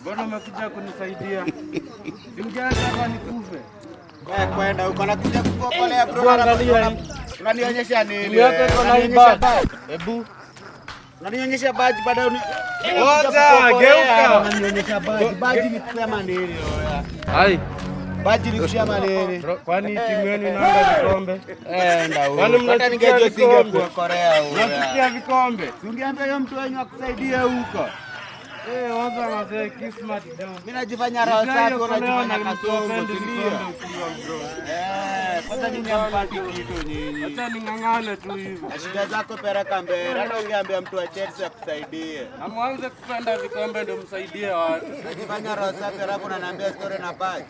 Mbona umekuja kunisaidia? Ungeacha hapa nikufe. Kwenda huko nakuja kukuokolea bro. Unanionyesha nini? Hebu unanionyesha baji baada geuka. Unanionyesha baji. Baji ni kusema nini oya? Hai. Baji ni kusema nini? Kwani timu yenu inaanga vikombe? Ndio huko. Kwani mngeje Singapore Korea huko. Mnafikia vikombe? Ungeambia yule mtu wenyu akusaidie huko. Waza mazee kismat down. Mimi najifanya roho safi, unajifanya kasongo, ndio. Kwanza nyinyi hampati kitu nyinyi. Acha ning'ang'ane tu hivyo. Shida zako pereka mbele. Hata ungeambia mtu wa Chelsea akusaidie. Amwanze kupenda vikombe ndio msaidie watu. Najifanya roho safi alafu unaniambia story na baji.